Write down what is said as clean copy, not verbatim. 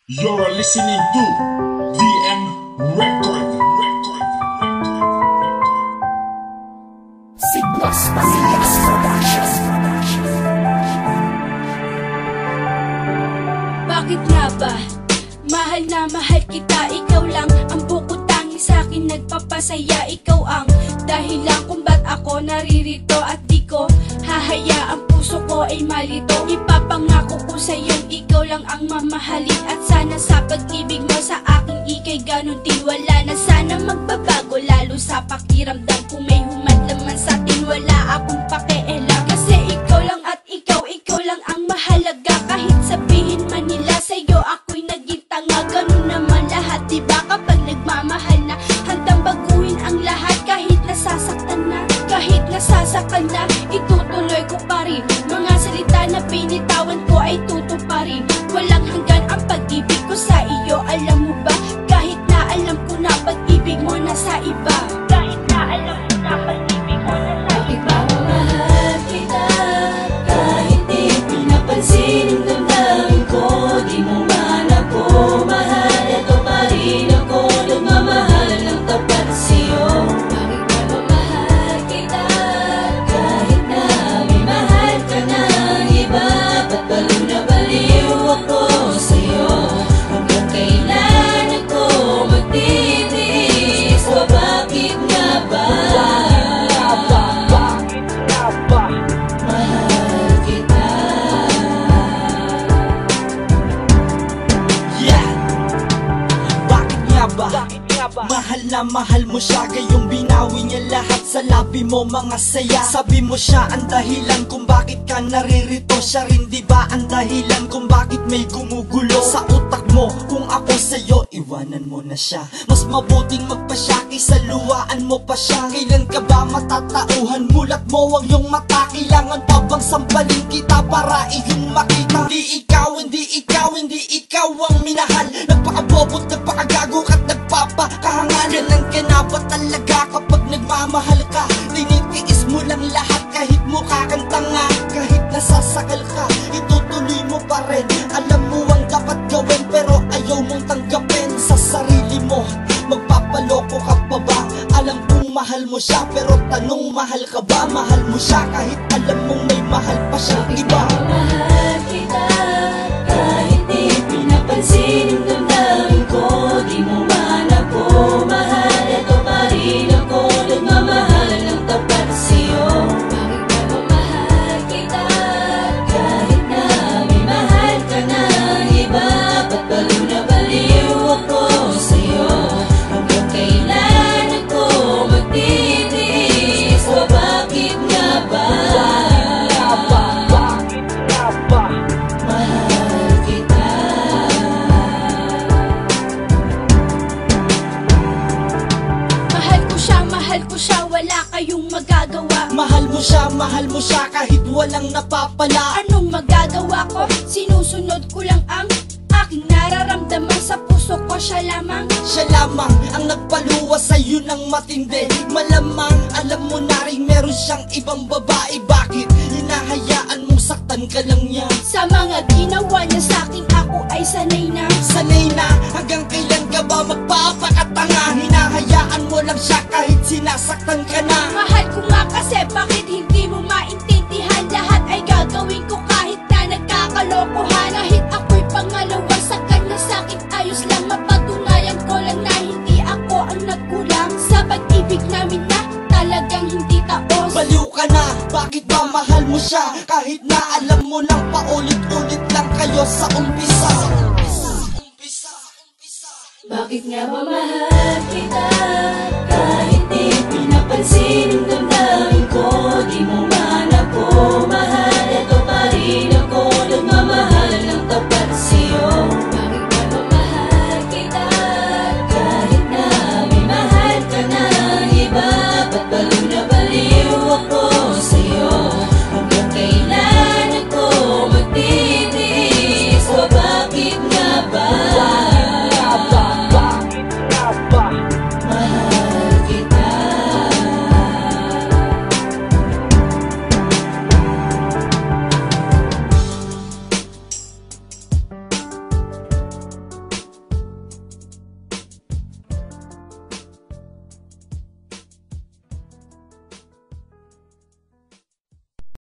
You're listening to VM Record. Signos Pamillas Production. Bakit nga ba? Mahal na mahal kita, ikaw lang ang bukod tangi sa'kin nagpapasaya. Ikaw ang dahilan kung ba't ako naririto at di ko hahayaan puso ko ay malito. Ipapangako ko sa'yong ikaw lang ang mamahalin at sana sa pag-ibig mo sa aking ikay ganun din wala na sana magbabago lalo sa pakiramdam kung may humadlaman sa atin wala akong pakialam kasi ikaw lang at ikaw lang ang mahalaga kahit sabihin man nila sa'yo ako'y naging tanga ganun naman lahat diba kapag nagmamahal na handang baguhin ang lahat kahit nasasaktan na itutuloy ko pa rin mga salita na pinitawan ko ay tutuparin walang hanggan ang pag-ibig ko sa iyo alam mo ba kahit na alam ko na pag-ibig mo nasa iba kahit na alam ko na pag-ibig mo nasa iba mahal kita kahit di pinapansin ang damdamin ko di mo man ako mahal ito pa rin ako nagmamahal ng tapat sa'yo bakit ba mamahal kita kahit na may mahal ka ng iba ba't baliw na baliw ako sa'yo hanggang kailan ako magtitiis o bakit nga ba mahal kita Yeah! Bakit nga ba? Mahal na mahal mo siya gayong binawi niya lahat sa labi mo mga saya sabi mo siya ang dahilan kung bakit ka naririto siya rin diba ang dahilan kung bakit may gumugulo sa utak mo kung ako sa'yo iwanan mo na siya mas mabuting magpasya kaysa luwaan mo pa siya kailan ka ba matatauhan mulat mo ang iyong mata kailangan pa bang sambalin kita para iyong makita hindi ikaw ang minahal nagpakabobot nagpakagago at nagpapakahangalan ng ganaba talaga kapag nagmamahal ka tinitiis mo lang lahat kahit mukha kang tanga kahit nasasakal ka itutuloy mo pa rin alam mo ang dapat gawin pero ayaw mong tanggapin sa sarili mo magpapaloko ka pa ba alam kong mahal mo siya pero tanong mahal ka ba mahal mo siya kahit alam mong may mahal pa siyang iba mahal kita kahit di pinapansin ang damdamin ko di mo man ako mahal ito pa rin ako nagmamahal ng tapat sa'yo bakit ba mamahal kita kahit na may mahal ka ng iba ba't baliw na baliw ako sa'yo hanggang kailan ako magtitiis o bakit nga ba mahal kita mahal ko siya wala kayong magagawa mahal mo siya kahit walang napapala anong magagawa ko sinusunod ko lang ang aking nararamdaman sa puso ko siya lamang ang nagpaluwas sa'yo ng matindi malamang alam mo na rin meron siyang ibang babae bakit hinahayaan mong saktan ka lang niya sa mga ginawa niya sa'kin ako ay sanay na hanggang kailan ka ba magpapakatanga hinahayaan mo lang siya kahit sinasaktan ka na mahal ko nga kasi bakit hindi mo maintindihan lahat ay gagawin ko kahit na nagkakalokohan kahit ako'y pangalawa sa kanya sa'kin ayos lang mapatunayan ko lang na hindi ako ang nagkulang sa pag-ibig namin na talagang hindi taos baliw ka na bakit ba mahal mo siya kahit na alam mo nang paulit-ulit lang kayo sa umpisa bakit nga ba mahal kita kahit di pinapansin ang